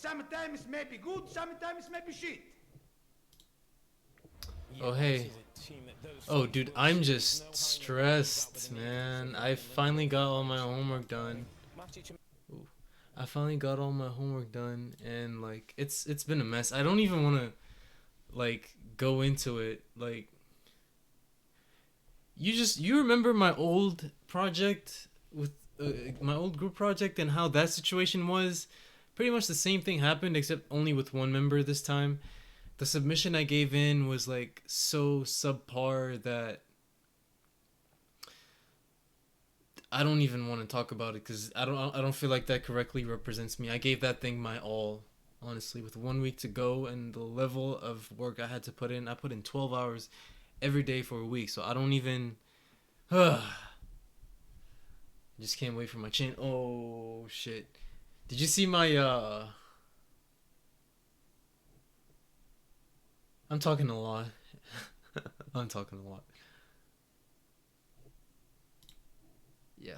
sometimes may be good, sometimes may be shit. Oh, hey. Oh, dude, I'm just stressed, man. I finally got all my homework done. Ooh. I finally got all my homework done, and like it's been a mess. I don't even want to like go into it. Like you remember my old project with my old group project and how that situation was? Pretty much the same thing happened except only with one member this time. The submission I gave in was like so subpar that I don't even want to talk about it because I don't feel like that correctly represents me. I gave that thing my all, honestly. With 1 week to go and the level of work I had to put in, I put in 12 hours every day for a week. So I don't even. Just can't wait for my chin. Oh shit! Did you see my? I'm talking a lot. I'm talking a lot. Yeah,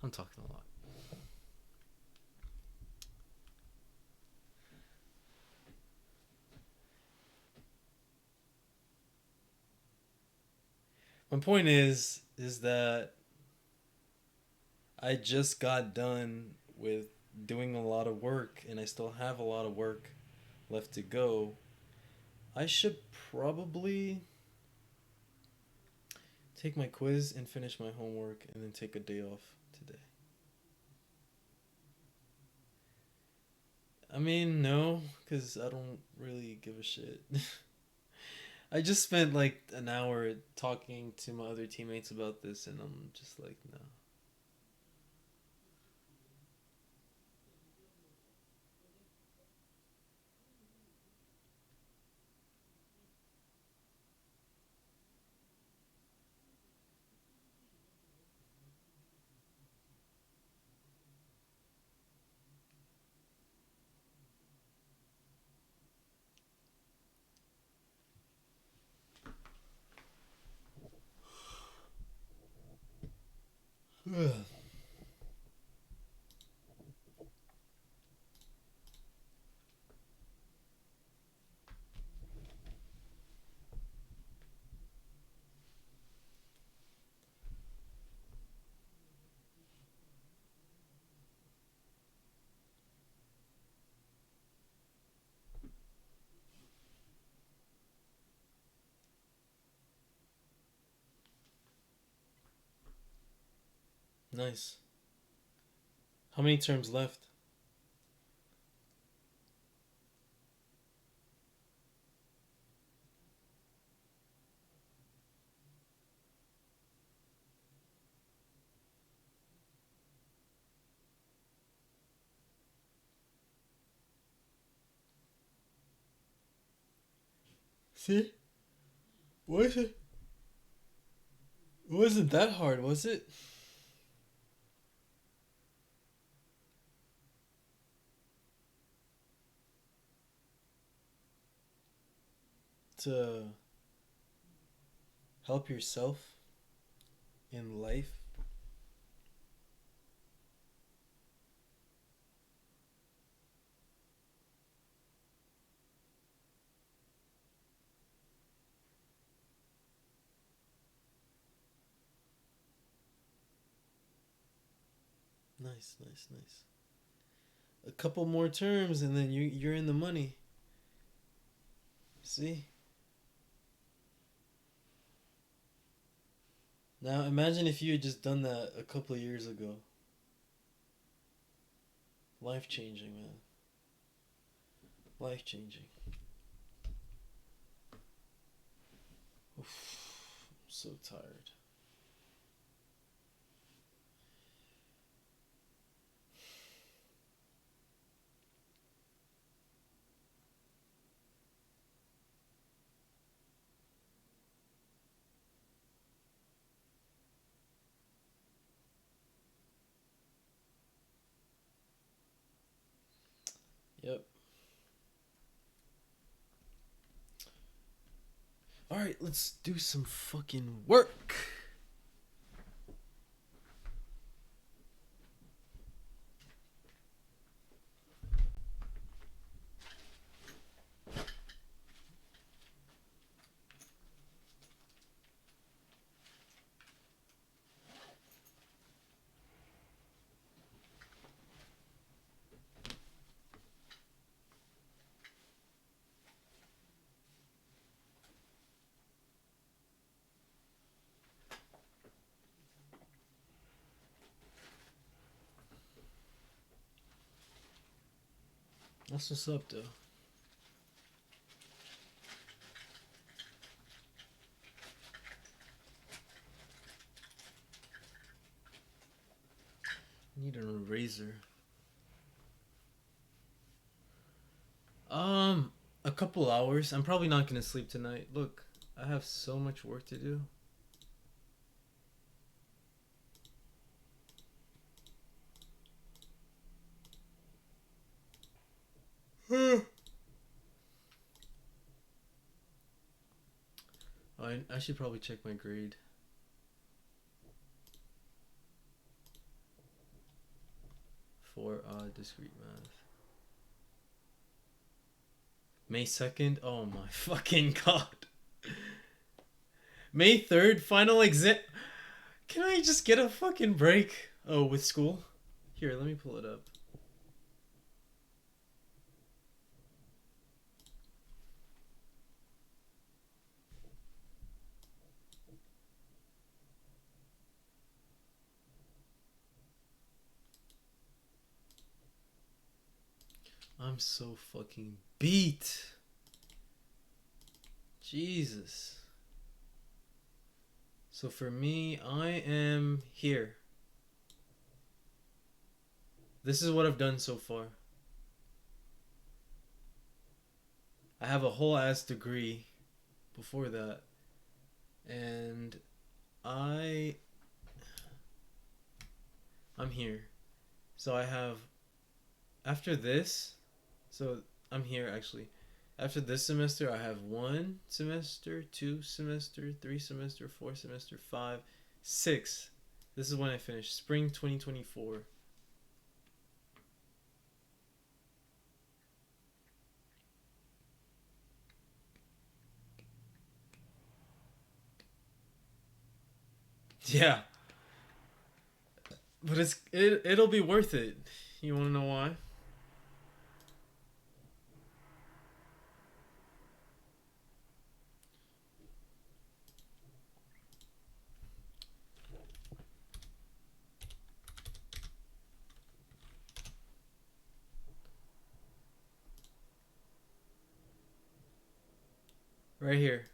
I'm talking a lot. My point is that I just got done with doing a lot of work and I still have a lot of work left to go. I should probably take my quiz and finish my homework and then take a day off today. I mean, no, because I don't really give a shit. I just spent like an hour talking to my other teammates about this and I'm just like, no. Nice. How many terms left? See? Was it? It wasn't that hard, was it? To help yourself in life. Nice, nice, nice. A couple more terms and then you're in the money. See? Now imagine if you had just done that a couple of years ago. Life changing, man. Life changing. I'm so tired. Yep. Alright, let's do some fucking work. That's what's up, though. Need an eraser. A couple hours. I'm probably not gonna sleep tonight. Look, I have so much work to do. I should probably check my grade. For discrete math. May 2nd? Oh my fucking god. May 3rd, final exam. Can I just get a fucking break? Oh, with school? Here, let me pull it up. I'm so fucking beat. Jesus. So for me, I am here. This is what I've done so far. I have a whole ass degree before that. And I'm here. So I have, after this, so I'm here actually. After this semester, I have 1 semester, 2 semester, 3 semester, 4 semester, 5, 6. This is when I finish. Spring 2024. Yeah. But it'll be worth it. You want to know why? Right here.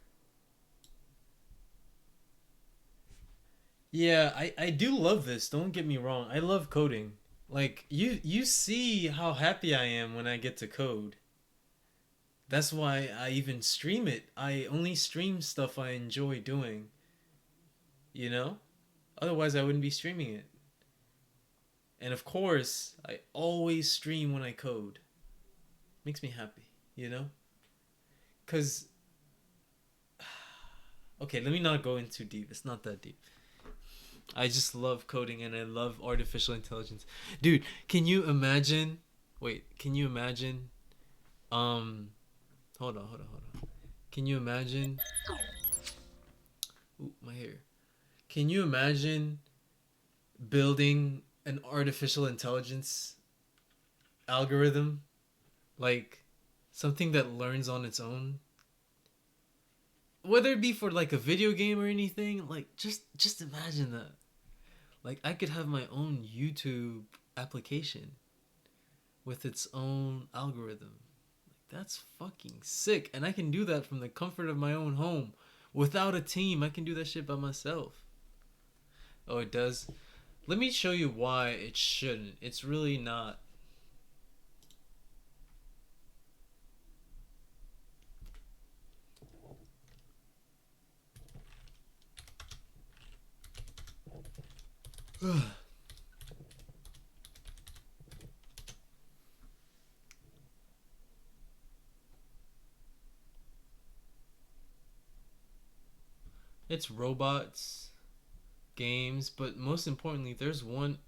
Yeah, I do love this. Don't get me wrong. I love coding. Like you see how happy I am when I get to code. That's why I even stream it. I only stream stuff I enjoy doing. You know? Otherwise I wouldn't be streaming it. And of course, I always stream when I code. Makes me happy, you know? Cuz okay, let me not go in too deep. It's not that deep. I just love coding and I love artificial intelligence. Dude, can you imagine? Wait, can you imagine? Um, hold on. Can you imagine? Ooh, my hair. Can you imagine building an artificial intelligence algorithm? Like something that learns on its own? Whether it be for like a video game or anything, like just imagine that. Like I could have my own YouTube application with its own algorithm. Like that's fucking sick. And I can do that from the comfort of my own home without a team. I can do that shit by myself. Oh, it does. Let me show you why it shouldn't. It's really not. It's robots, games, but most importantly, there's one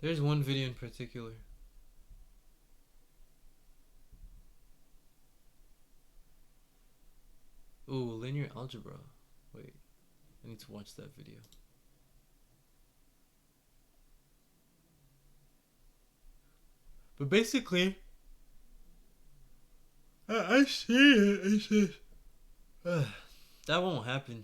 video in particular. Ooh, linear algebra. Wait, I need to watch that video. But basically, I see it. It's just, that won't happen.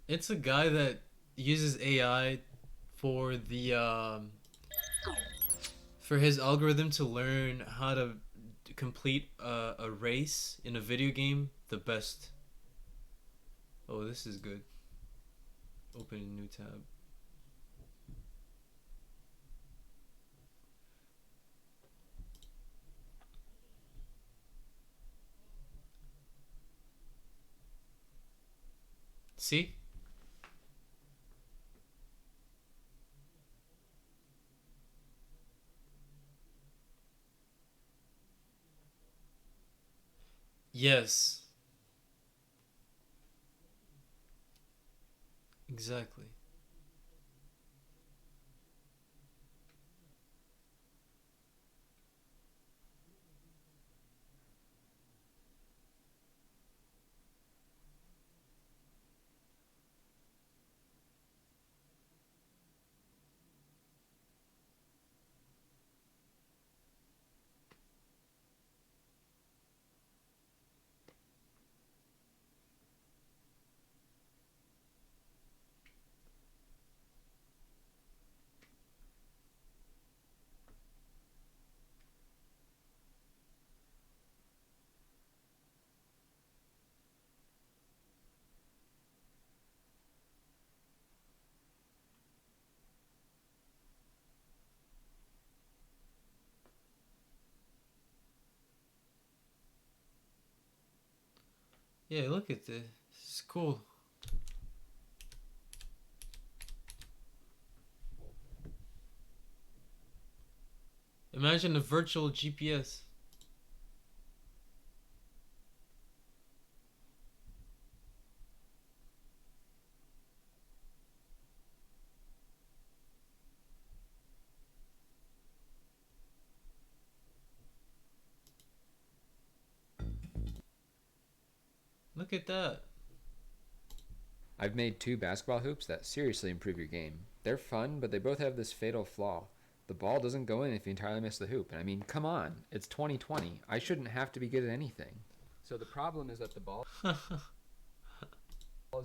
It's a guy that uses AI for the for his algorithm to learn how to complete a race in a video game the best. Oh, this is good. Open a new tab. See? Yes. Exactly. Yeah, look at this. It's cool. Imagine a virtual GPS. Look at that. I've made 2 basketball hoops that seriously improve your game. They're fun, but they both have this fatal flaw. The ball doesn't go in if you entirely miss the hoop. And I mean, come on, it's 2020. I shouldn't have to be good at anything. So the problem is that the ball is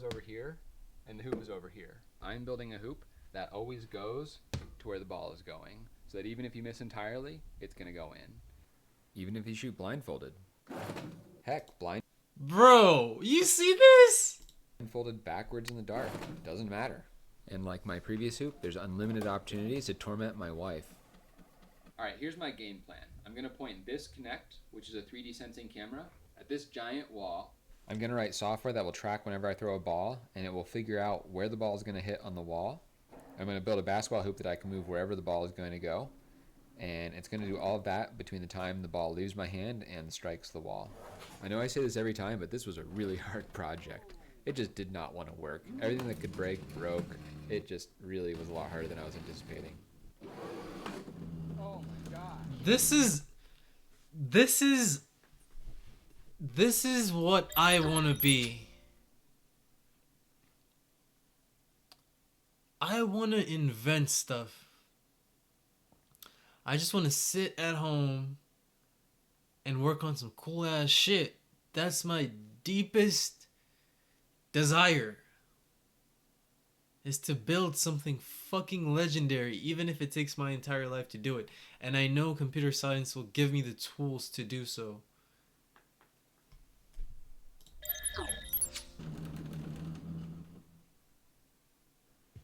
over here and the hoop is over here. I'm building a hoop that always goes to where the ball is going, so that even if you miss entirely, it's going to go in. Even if you shoot blindfolded. Heck, Bro, you see this? blindfolded backwards in the dark. Doesn't matter. And like my previous hoop, there's unlimited opportunities to torment my wife. Alright, here's my game plan. I'm going to point this Kinect, which is a 3D sensing camera, at this giant wall. I'm going to write software that will track whenever I throw a ball, and it will figure out where the ball is going to hit on the wall. I'm going to build a basketball hoop that I can move wherever the ball is going to go. And it's going to do all of that between the time the ball leaves my hand and strikes the wall. I know I say this every time, but this was a really hard project. It just did not want to work. Everything that could break, broke. It just really was a lot harder than I was anticipating. Oh my god. This is what I want to be. I want to invent stuff. I just want to sit at home and work on some cool ass shit. That's my deepest desire. Is to build something fucking legendary, even if it takes my entire life to do it. And I know computer science will give me the tools to do so.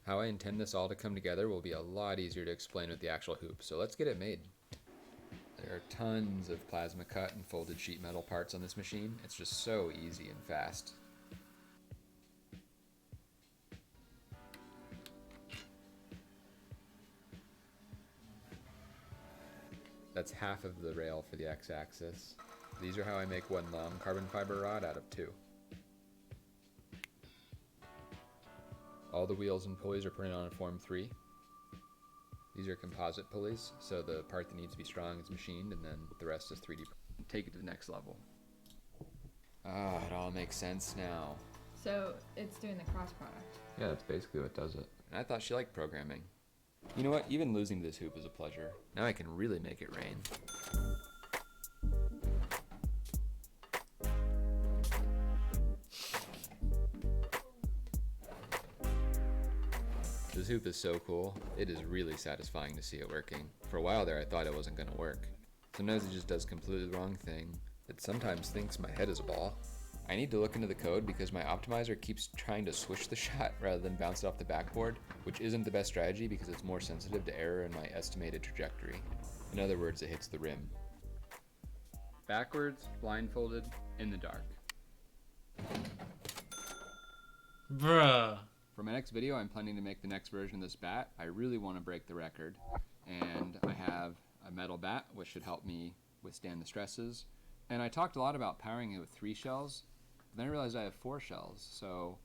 How I intend this all to come together will be a lot easier to explain with the actual hoop, so let's get it made. There are tons of plasma cut and folded sheet metal parts on this machine. It's just so easy and fast. That's half of the rail for the x-axis. These are how I make one long carbon fiber rod out of 2. All the wheels and pulleys are printed on Form 3. These are composite pulleys, so the part that needs to be strong is machined, and then the rest is 3D. Take it to the next level. Ah, it all makes sense now. So it's doing the cross product. Yeah, that's basically what does it. And I thought she liked programming. You know what? Even losing this hoop is a pleasure. Now I can really make it rain. This hoop is so cool. It is really satisfying to see it working. For a while there, I thought it wasn't gonna work. Sometimes it just does completely the wrong thing. It sometimes thinks my head is a ball. I need to look into the code because my optimizer keeps trying to swish the shot rather than bounce it off the backboard, which isn't the best strategy because it's more sensitive to error in my estimated trajectory. In other words, it hits the rim. Backwards, blindfolded, in the dark. Bruh. For my next video, I'm planning to make the next version of this bat. I really want to break the record. And I have a metal bat, which should help me withstand the stresses. And I talked a lot about powering it with 3 shells, but then I realized I have 4 shells, so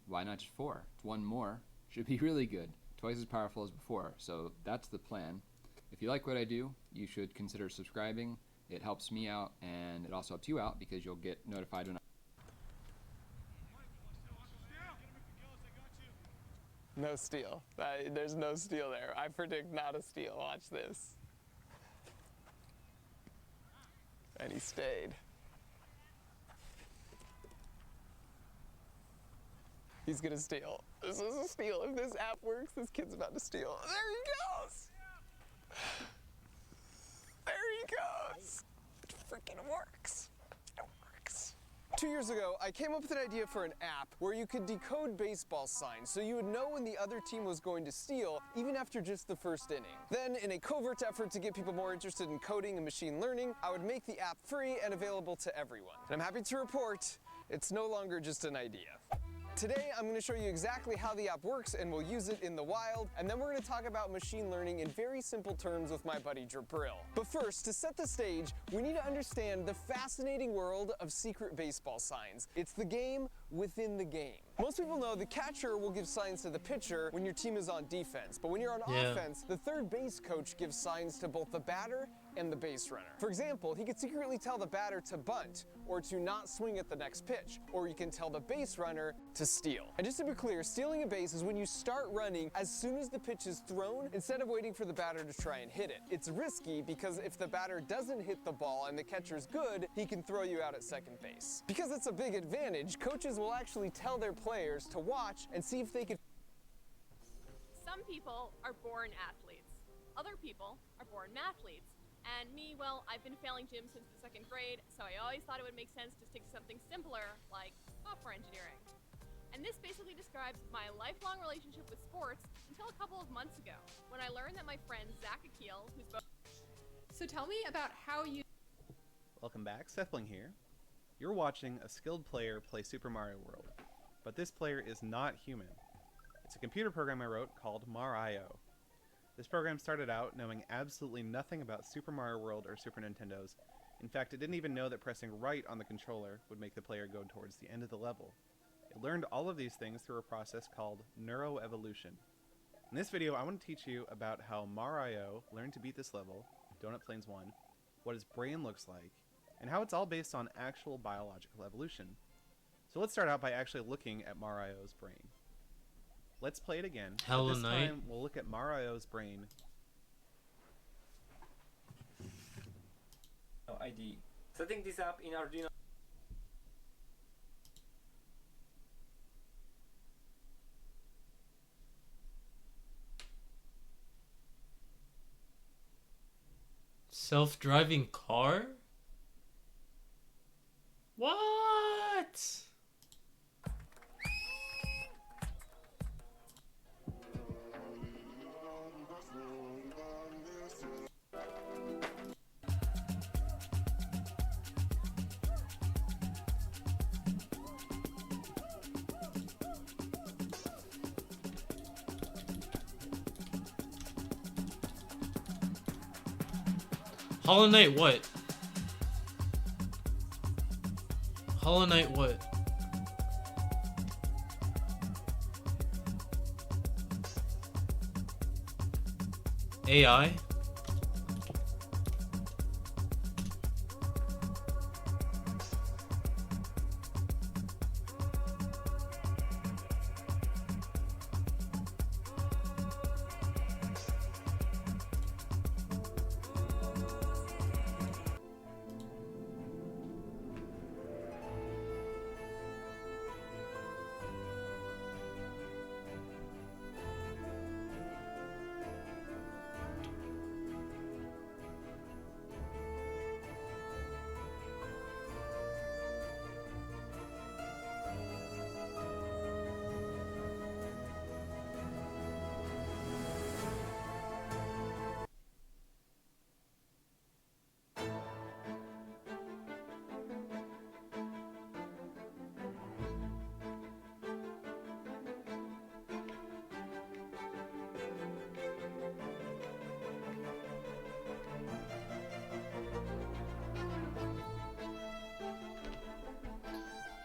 why not just 4? It's 1 more. Should be really good. Twice as powerful as before, so that's the plan. If you like what I do, you should consider subscribing. It helps me out, and it also helps you out because you'll get notified when No steal. There's no steal there. I predict not a steal. Watch this. And he stayed. He's gonna steal. This is a steal. If this app works, this kid's about to steal. There he goes! There he goes! It freaking works. It works. 2 years ago, I came up with an idea for an app where you could decode baseball signs so you would know when the other team was going to steal, even after just the first inning. Then, in a covert effort to get people more interested in coding and machine learning, I would make the app free and available to everyone. And I'm happy to report, it's no longer just an idea. Today, I'm going to show you exactly how the app works and we'll use it in the wild, and then we're going to talk about machine learning in very simple terms with my buddy Jabril. But first, to set the stage, we need to understand the fascinating world of secret baseball signs. It's the game within the game. Most people know the catcher will give signs to the pitcher when your team is on defense, but when you're on offense, the third base coach gives signs to both the batter and the base runner. For example, he could secretly tell the batter to bunt or to not swing at the next pitch, or you can tell the base runner to steal. And just to be clear, stealing a base is when you start running as soon as the pitch is thrown instead of waiting for the batter to try and hit it. It's risky because if the batter doesn't hit the ball and the catcher's good, he can throw you out at second base. Because it's a big advantage, coaches will actually tell their players to watch and see if they can. Some people are born athletes. Other people are born mathletes. And me, well, I've been failing gym since the 2nd grade, so I always thought it would make sense to stick to something simpler, like software engineering. And this basically describes my lifelong relationship with sports until a couple of months ago, when I learned that my friend Zach Akil, who's both... So tell me about how you... Welcome back, Sethling here. You're watching a skilled player play Super Mario World, but this player is not human. It's a computer program I wrote called Mar.io. This program started out knowing absolutely nothing about Super Mario World or Super Nintendo's. In fact, it didn't even know that pressing right on the controller would make the player go towards the end of the level. It learned all of these things through a process called neuroevolution. In this video, I want to teach you about how Mar.io learned to beat this level, Donut Plains 1, what its brain looks like, and how it's all based on actual biological evolution. So let's start out by actually looking at Mar.io's brain. Let's play it again. Hello This Night. time, we'll look at Mar.io's brain. ID. Setting this up in Arduino. Self-driving car? What? Hollow Knight what? Hollow Knight what? AI?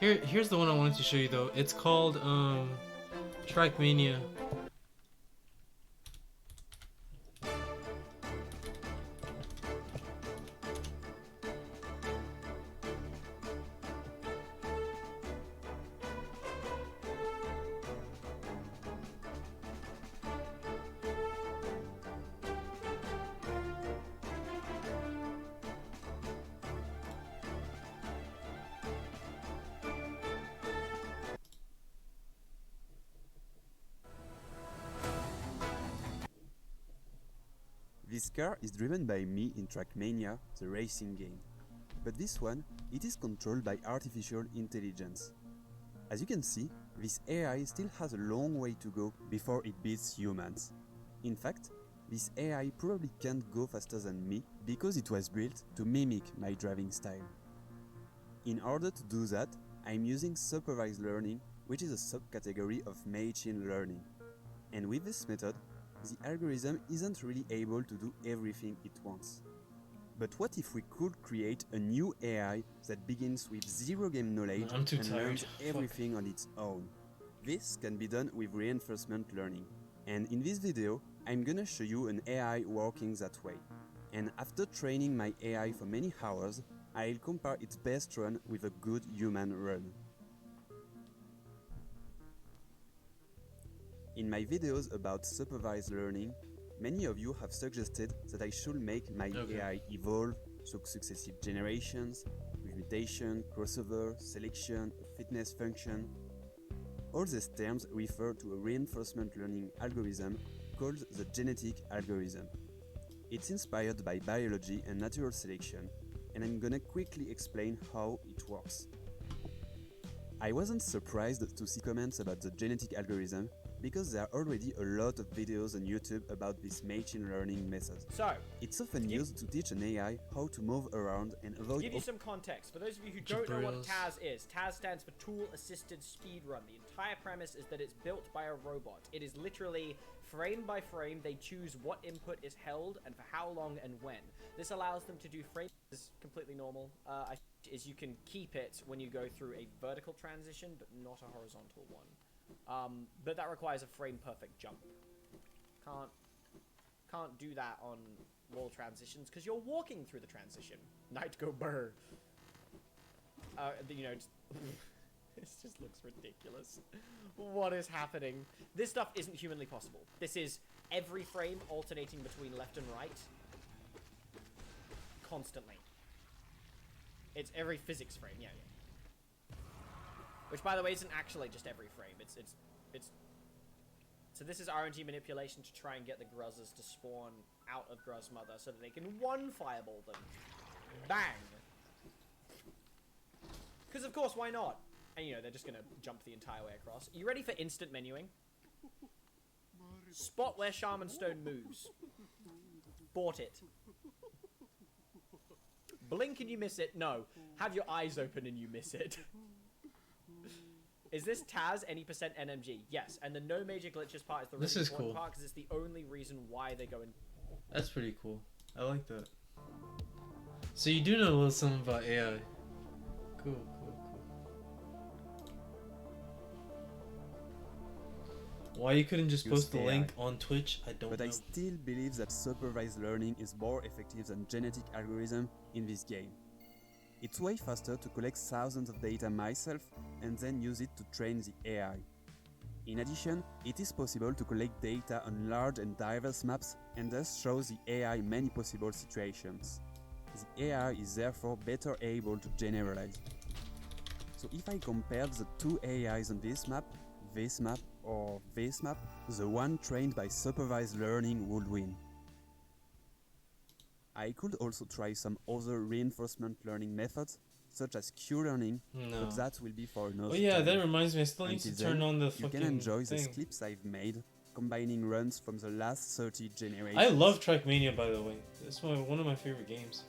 Here's the one I wanted to show you though. It's called Trackmania. This car is driven by me in Trackmania, the racing game. But this one, it is controlled by artificial intelligence. As you can see, this AI still has a long way to go before it beats humans. In fact, this AI probably can't go faster than me because it was built to mimic my driving style. In order to do that, I'm using supervised learning, which is a subcategory of machine learning. And with this method, the algorithm isn't really able to do everything it wants. But what if we could create a new AI that begins with zero game knowledge and learns everything on its own? This can be done with reinforcement learning. And in this video, I'm gonna show you an AI working that way. And after training my AI for many hours, I'll compare its best run with a good human run. In my videos about supervised learning, many of you have suggested that I should make my AI evolve through successive generations, with mutation, crossover, selection, a fitness function. All these terms refer to a reinforcement learning algorithm called the genetic algorithm. It's inspired by biology and natural selection, and I'm gonna quickly explain how it works. I wasn't surprised to see comments about the genetic algorithm because there are already a lot of videos on YouTube about this machine learning method. So, it's often used to teach an AI how to move around and avoid. To give you some context, for those of you who don't know what TAS is, TAS stands for Tool Assisted Speedrun. The entire premise is that it's built by a robot. It is literally frame by frame, they choose what input is held and for how long and when. This allows them to do frames. This is completely normal. Is you can keep it when you go through a vertical transition, but not a horizontal one. But that requires a frame perfect jump. Can't do that on wall transitions because you're walking through the transition. Night go burr. You know, this just looks ridiculous. What is happening? This stuff isn't humanly possible. This is every frame alternating between left and right. Constantly. It's every physics frame, yeah. Which, by the way, isn't actually just every frame. It's so this is RNG manipulation to try and get the Gruzzers to spawn out of Gruzz Mother so that they can one fireball them. Bang! Because of course, why not? And you know, they're just gonna jump the entire way across. Are you ready for instant menuing? Spot where Shaman Stone moves. Bought it. Blink and you miss it? No. Have your eyes open and you miss it. Is this TAS any percent NMG? Yes, and the no major glitches part is the really important part because it's the only reason why they go in. That's pretty cool. I like that. So you do know a little something about AI. Cool. Why you couldn't just post the link on Twitch, I don't know. But I still believe that supervised learning is more effective than genetic algorithm in this game. It's way faster to collect thousands of data myself and then use it to train the AI. In addition, it is possible to collect data on large and diverse maps and thus show the AI many possible situations. The AI is therefore better able to generalize. So if I compared the two AIs on this map, or this map, the one trained by supervised learning would win. I could also try some other reinforcement learning methods, such as Q-learning, but that will be for another time. That reminds me, I still need to turn on the fucking You can enjoy thing. the clips I've made, combining runs from the last 30 generations. I love Trackmania, by the way. It's one of my favorite games.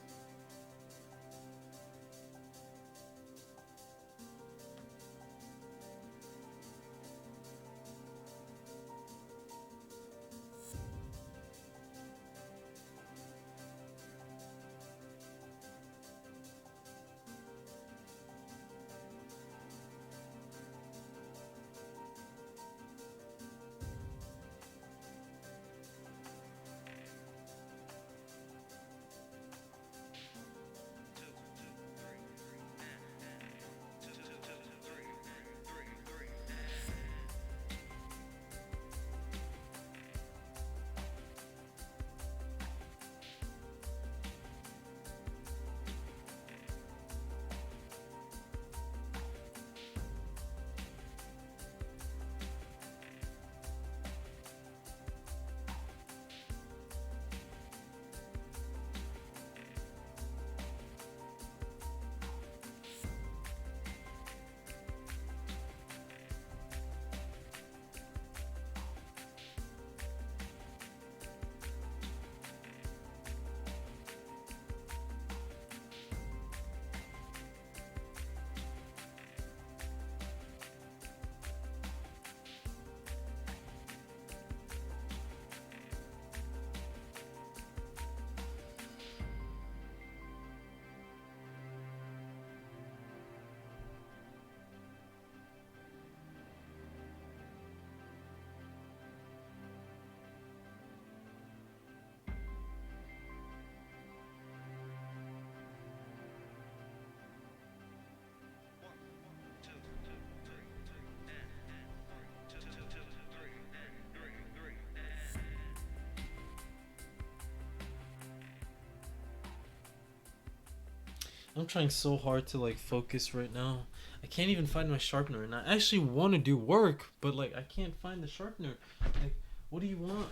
I'm trying so hard to like focus right now. I can't even find my sharpener, and I actually want to do work, but like I can't find the sharpener. Like, what do you want?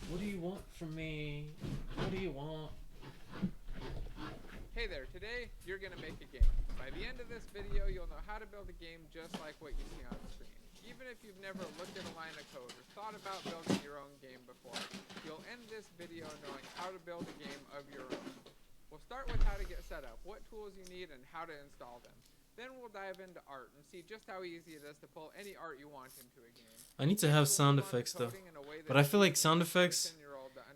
What do you want from me? What do you want? Hey there, today you're going to make a game. By the end of this video, you'll know how to build a game just like what you see on screen. Even if you've never looked at a line of code or thought about building your own game before, you'll end this video knowing how to build a game of your own. We'll start with how to get set up, what tools you need, and how to install them. Then we'll dive into art and see just how easy it is to pull any art you want into a game. I need to have sound effects though, but I feel like sound effects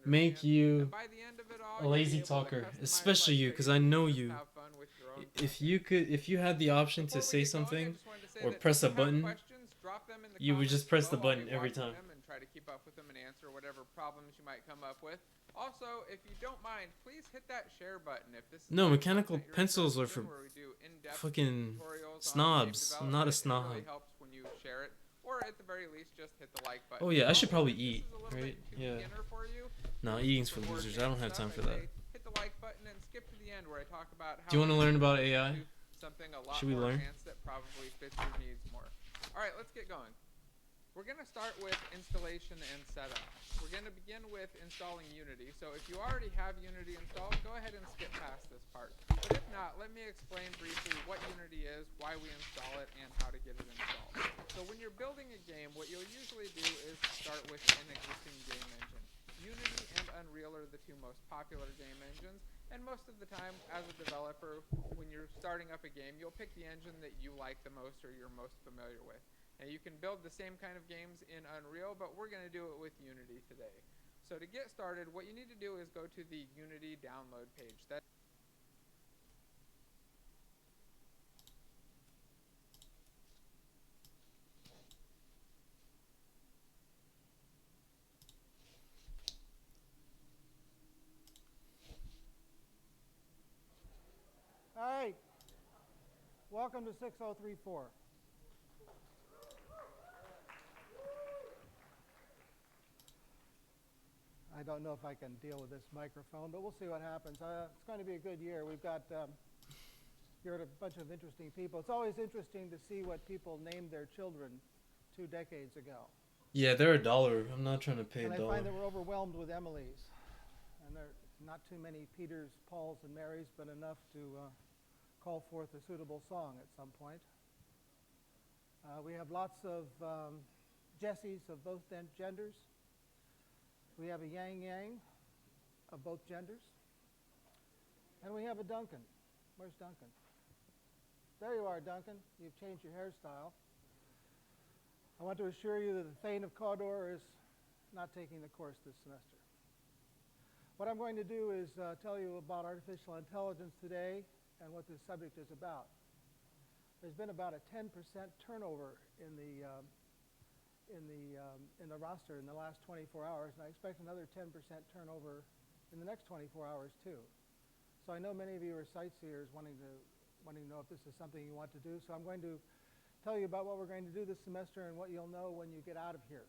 make you a lazy talker, especially you, because I know you. If you had the option to say something or press a button, you would just press the button every time. And try to keep up with them and answer whatever problems you might come up with. Also, if you don't mind, please hit that share button if this is No, mechanical pencils are for fucking snobs. I'm not a snob. Really helps when you share it, or at the very least, just hit the like button. Oh yeah, I should probably eat, right? Yeah. For you. No, eating's for losers. I don't have time for that. Hit the like button and skip to the end where I talk about how. Do you want to learn about AI? Something a lot Should we more learn? advanced that probably fits your needs more. All right, let's get going. We're going to start with installation and setup. We're going to begin with installing Unity. So if you already have Unity installed, go ahead and skip past this part. But if not, let me explain briefly what Unity is, why we install it, and how to get it installed. So when you're building a game, what you'll usually do is start with an existing game engine. Unity and Unreal are the two most popular game engines, and most of the time, as a developer, when you're starting up a game, you'll pick the engine that you like the most or you're most familiar with. And you can build the same kind of games in Unreal, but we're going to do it with Unity today. So to get started, what you need to do is go to the Unity download page. All right. Welcome to 6034. I don't know if I can deal with this microphone, but we'll see what happens. It's going to be a good year. We've got here a bunch of interesting people. It's always interesting to see what people named their children 2 decades ago. Yeah, they're $1. I'm not trying to pay And $1. I find that we're overwhelmed with Emily's. And there are not too many Peters, Pauls, and Marys, but enough to call forth a suitable song at some point. We have lots of Jessies of both genders. We have a Yang Yang of both genders. And we have a Duncan. Where's Duncan? There you are, Duncan. You've changed your hairstyle. I want to assure you that the Thane of Cawdor is not taking the course this semester. What I'm going to do is tell you about artificial intelligence today and what this subject is about. There's been about a 10% turnover in the roster in the last 24 hours, and I expect another 10% turnover in the next 24 hours too. So I know many of you are sightseers wanting to know if this is something you want to do. So I'm going to tell you about what we're going to do this semester and what you'll know when you get out of here.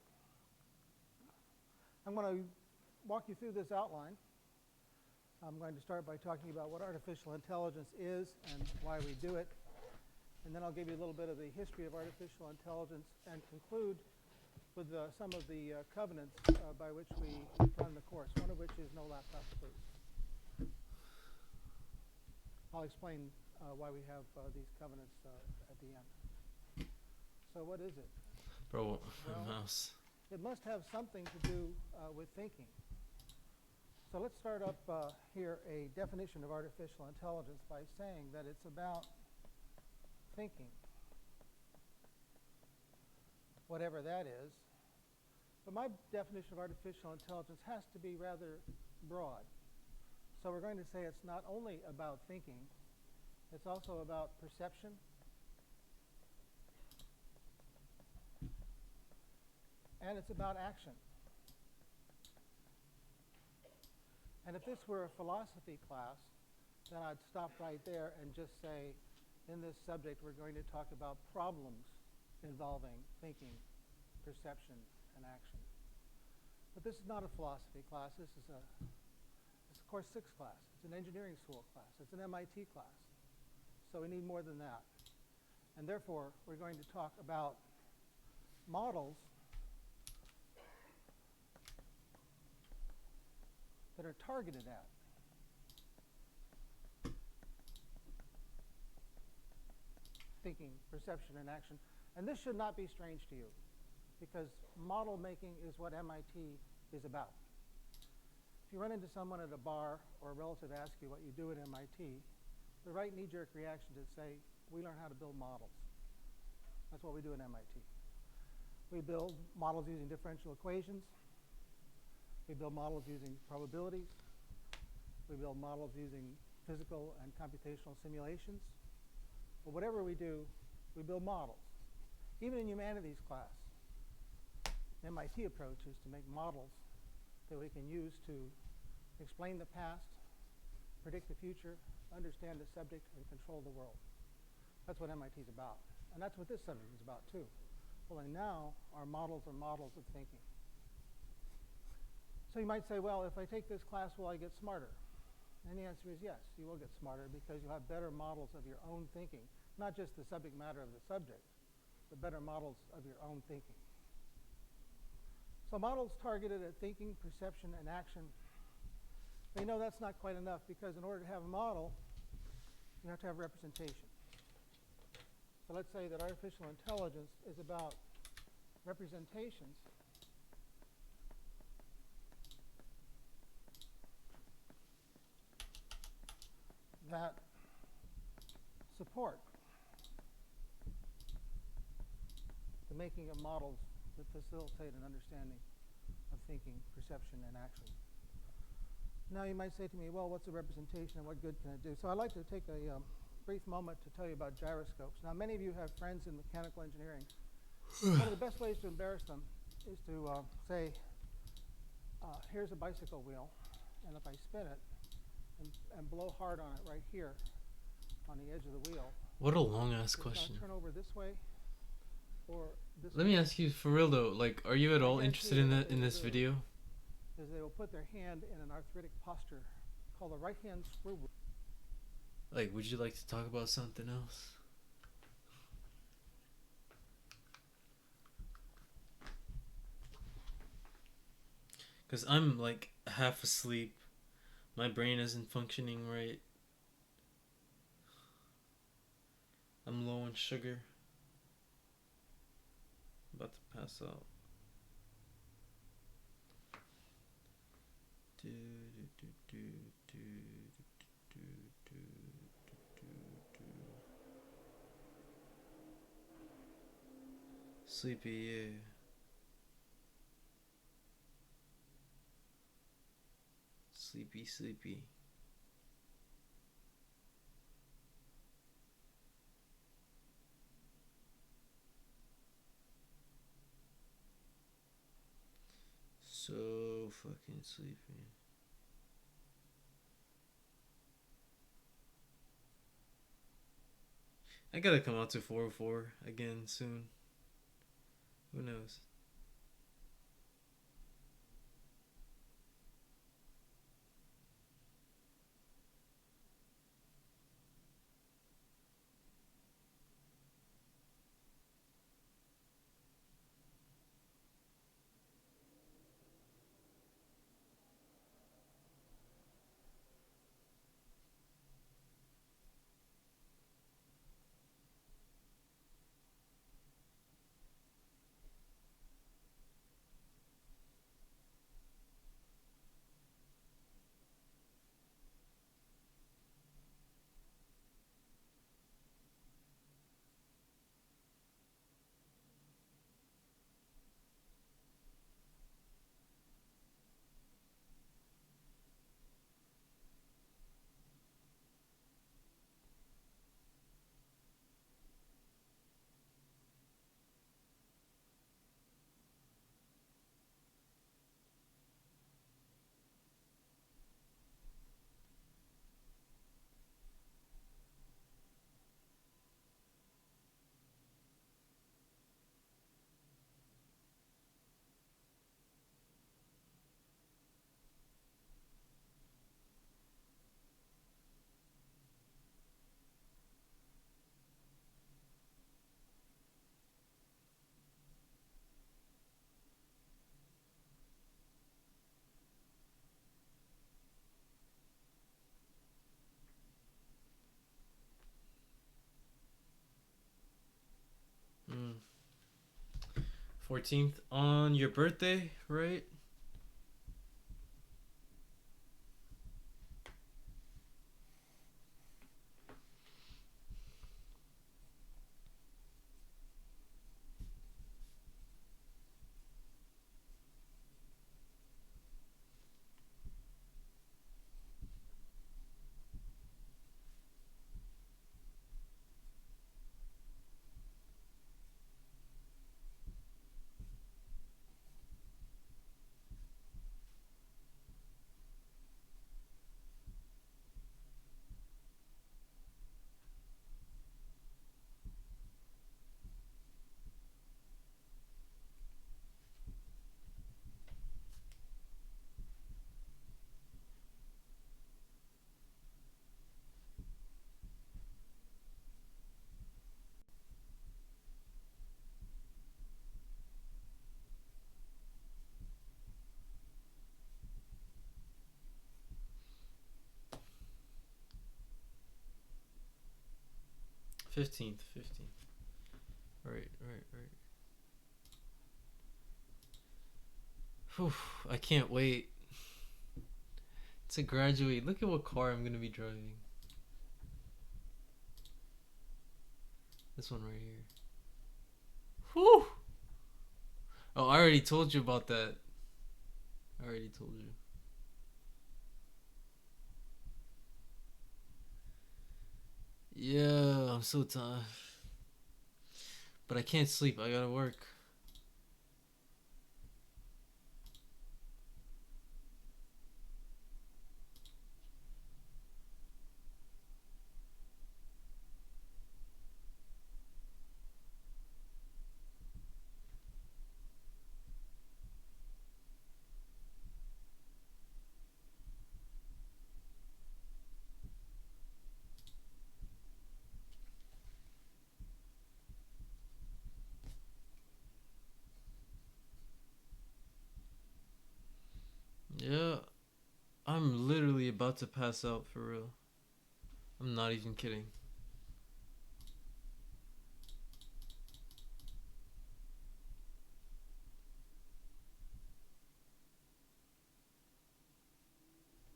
I'm going to walk you through this outline. I'm going to start by talking about what artificial intelligence is and why we do it. And then I'll give you a little bit of the history of artificial intelligence and conclude with some of the covenants by which we run the course, one of which is no laptops, please. I'll explain why we have these covenants at the end. So what is it? Bro, well, my mouse. It must have something to do with thinking. So let's start up here a definition of artificial intelligence by saying that it's about thinking, whatever that is. But my definition of artificial intelligence has to be rather broad. So we're going to say it's not only about thinking, it's also about perception, and it's about action. And if this were a philosophy class, then I'd stop right there and just say, in this subject, we're going to talk about problems involving thinking, perception, and action. But this is not a philosophy class. This is a course 6 class. It's It's an engineering school class. It's an MIT class. So we need more than that. And therefore, we're going to talk about models that are targeted at thinking, perception, and action. And this should not be strange to you, because model making is what MIT is about. If you run into someone at a bar or a relative asks you what you do at MIT, the right knee-jerk reaction is to say, we learn how to build models. That's what we do at MIT. We build models using differential equations. We build models using probabilities. We build models using physical and computational simulations. But whatever we do, we build models. Even in humanities class, the MIT approach is to make models that we can use to explain the past, predict the future, understand the subject, and control the world. That's what MIT is about. And that's what this subject is about, too. Only now, our models are models of thinking. So you might say, well, if I take this class, will I get smarter? And the answer is yes, you will get smarter, because you'll have better models of your own thinking. Not just the subject matter of the subject, but better models of your own thinking. So models targeted at thinking, perception, and action. But you know that's not quite enough, because in order to have a model, you have to have representation. So let's say that artificial intelligence is about representations that support the making of models that facilitate an understanding of thinking, perception, and action. Now you might say to me, well, what's a representation and what good can it do? So I'd like to take a brief moment to tell you about gyroscopes. Now many of you have friends in mechanical engineering. One of the best ways to embarrass them is to say, here's a bicycle wheel, and if I spin it and blow hard on it right here on the edge of the wheel, what a long ass question. Turn over this way or this Let way. me ask you for real though, like, are you at all interested in that in this video? Is they will put their hand in an arthritic posture called the right hand screw. Like, would you like to talk about something else? Because I'm like half asleep. My brain isn't functioning right. I'm low on sugar. About to pass out. Sleepy, yeah. Sleepy, sleepy. So fucking sleepy. I gotta come out to 404 again soon. Who knows? 14th on your birthday, right? Fifteenth. Right. Whew, I can't wait to graduate. Look at what car I'm gonna be driving. This one right here. Whew! Oh, I already told you about that. I already told you. Yeah, I'm so tired. But I can't sleep. I gotta work. Yeah, I'm literally about to pass out for real. I'm not even kidding.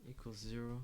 Equals 0.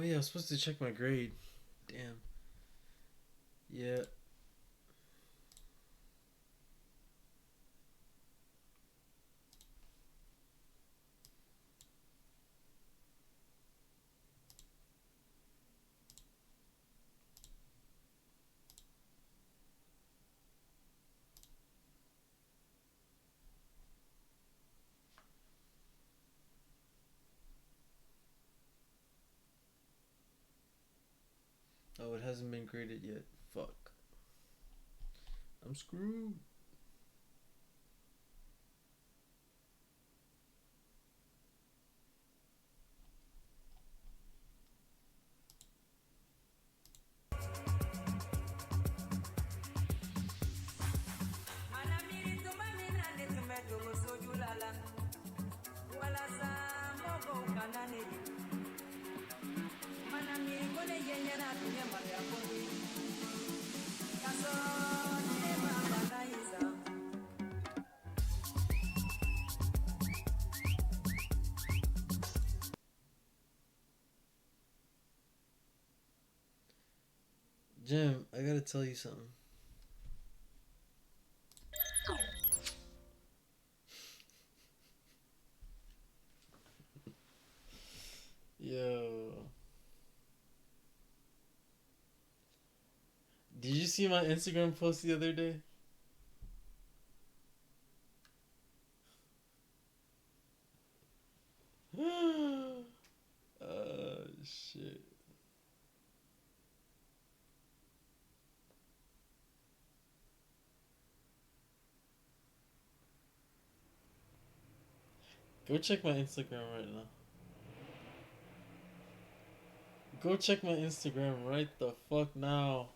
Oh yeah, I was supposed to check my grade. Damn. Yeah. Oh, it hasn't been graded yet. Fuck. I'm screwed. Jim, I gotta tell you something. Yo. Did you see my Instagram post the other day? Shit. Go check my Instagram right now. Go check my Instagram right the fuck now.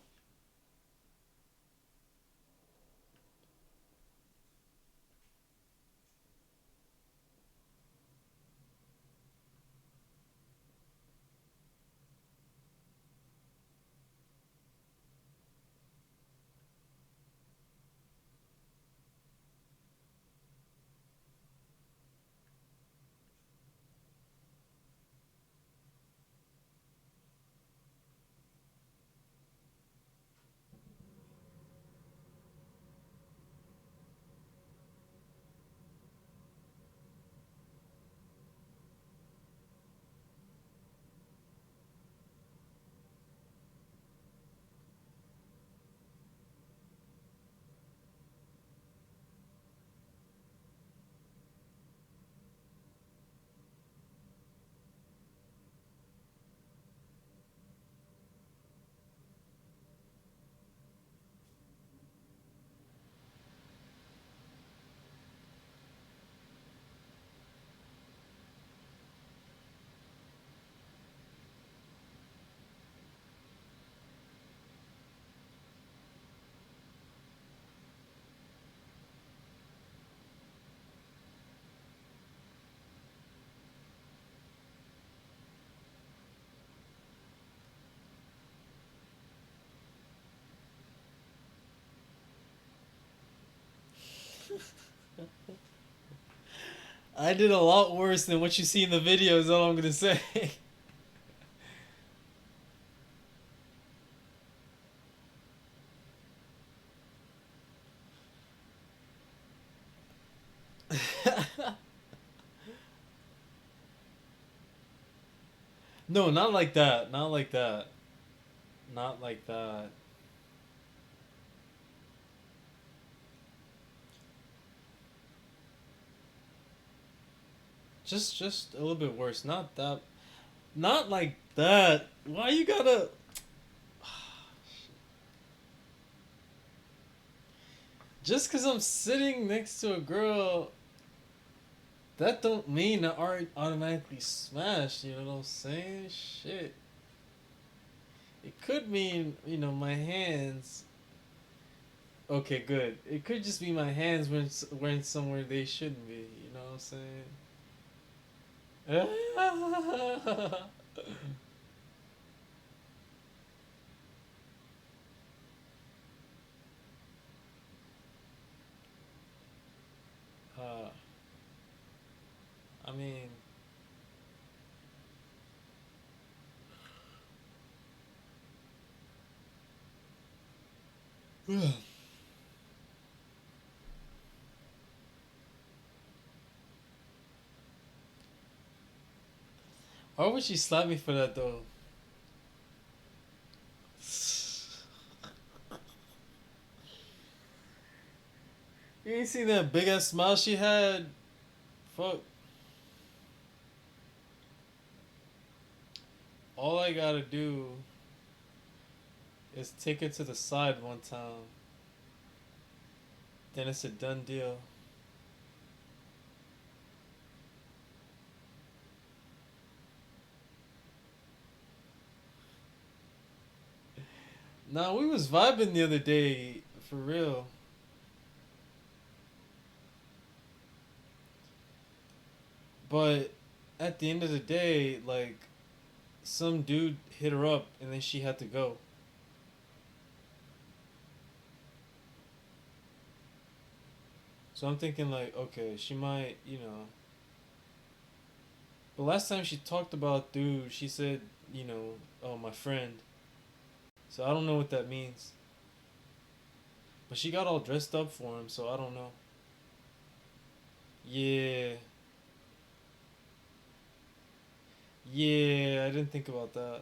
I did a lot worse than what you see in the video is all I'm gonna say. No, not like that. Not like that. Not like that. Just a little bit worse. Not that. Not like that. Why you gotta? Just cause I'm sitting next to a girl, that don't mean I automatically smashed. You know what I'm saying? Shit. It could mean, you know, my hands. Okay, good. It could just be my hands went somewhere they shouldn't be. You know what I'm saying? I mean, Why would she slap me for that though? You ain't seen that big ass smile she had? Fuck. All I gotta do is take it to the side one time. Then it's a done deal. Nah, we was vibing the other day, for real. But at the end of the day, like, some dude hit her up and then she had to go. So I'm thinking like, okay, she might, you know. But last time she talked about dude, she said, you know, oh, my friend. So I don't know what that means. But she got all dressed up for him, so I don't know. Yeah. Yeah, I didn't think about that.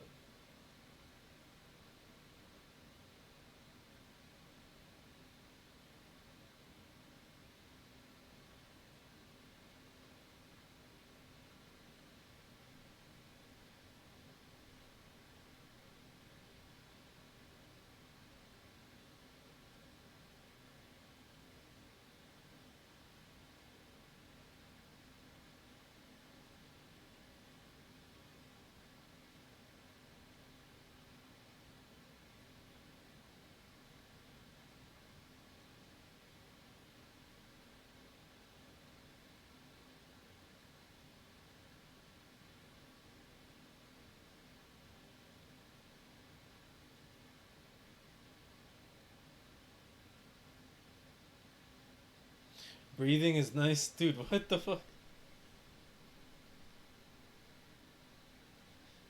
Breathing is nice, dude. What the fuck?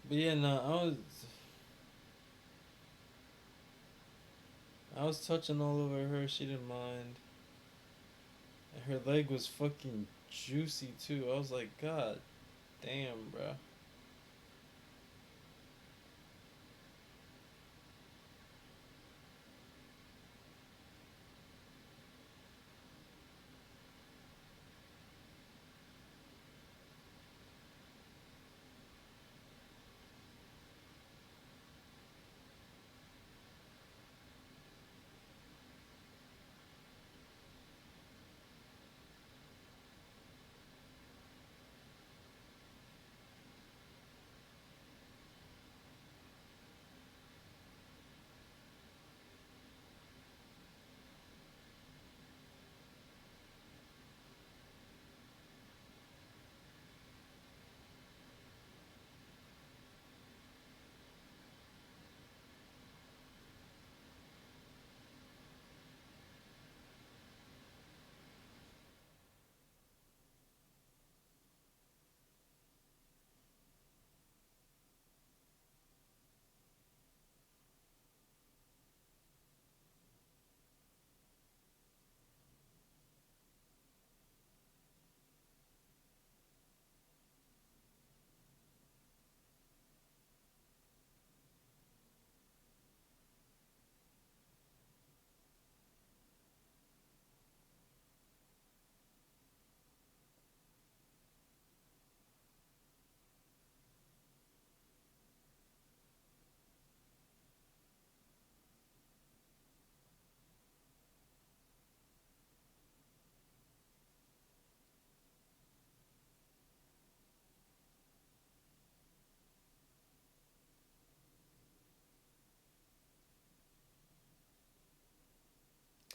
But yeah, no, I was touching all over her. She didn't mind. And her leg was fucking juicy too. I was like, God damn, bruh.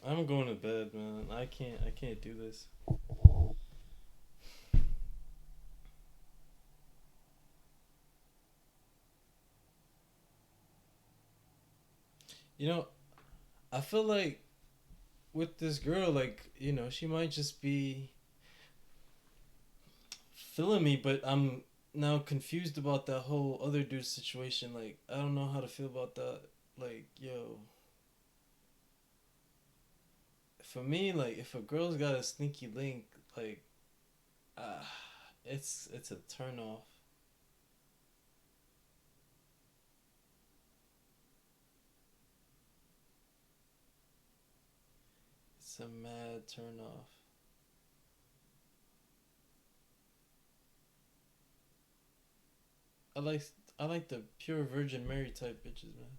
I'm going to bed, man. I can't do this. You know, I feel like with this girl, like, you know, she might just be feeling me, but I'm now confused about that whole other dude situation. Like, I don't know how to feel about that. Like, yo. for me, like if a girl's got a sneaky link, like it's a turn off. It's a mad turn off. I like the pure Virgin Mary type bitches, man.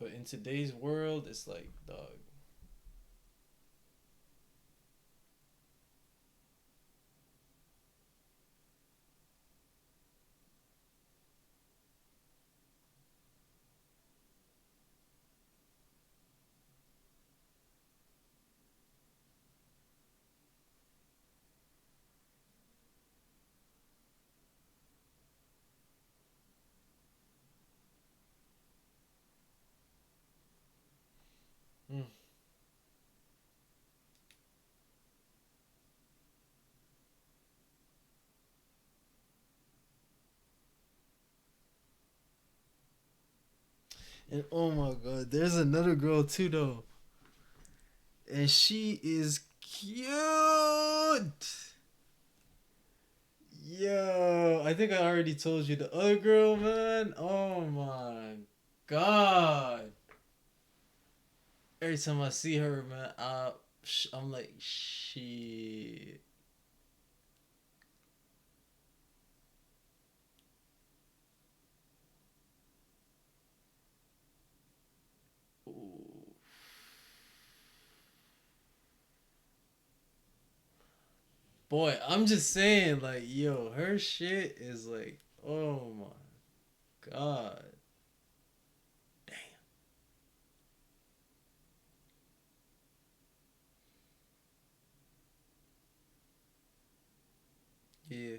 But in today's world, it's like, dog. Mm. And oh my god, there's another girl too though. And she is cute. Yo, I think I already told you the other girl, man. Oh my god. Every time I see her, man, I'm like, shit. Ooh. Boy, I'm just saying, like, yo, her shit is like, oh my god. Damn. Yeah.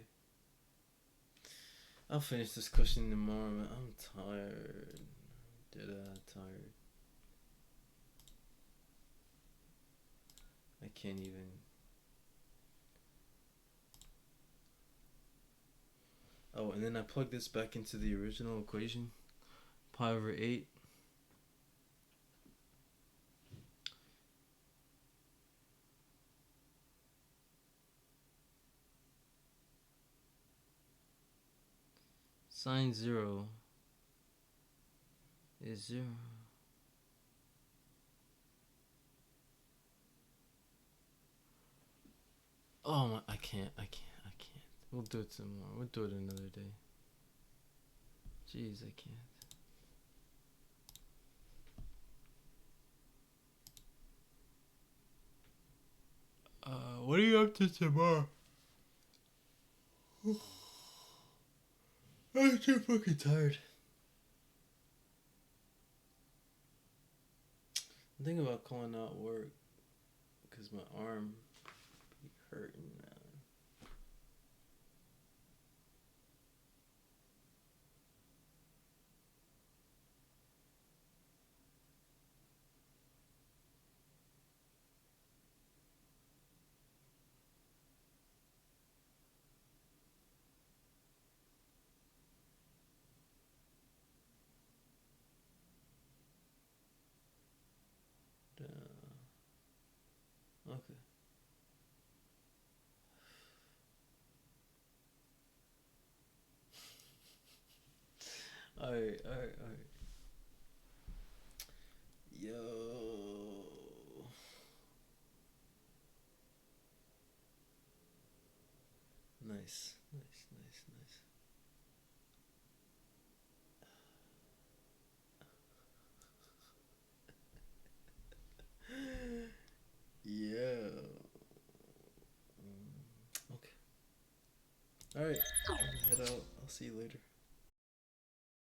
I'll finish this question tomorrow, man. I'm tired. Tired. I can't even. Oh, and then I plug this back into the original equation. Pi over 8. Sine 0 is 0. Oh my, I can't. We'll do it tomorrow. We'll do it another day. Jeez, I can't. What are you up to tomorrow? I'm too fucking tired. I'm thinking about calling out work because my arm be hurting now. Okay. Alright. Yo. Nice. Yeah. Okay. Alright. Head out. I'll see you later.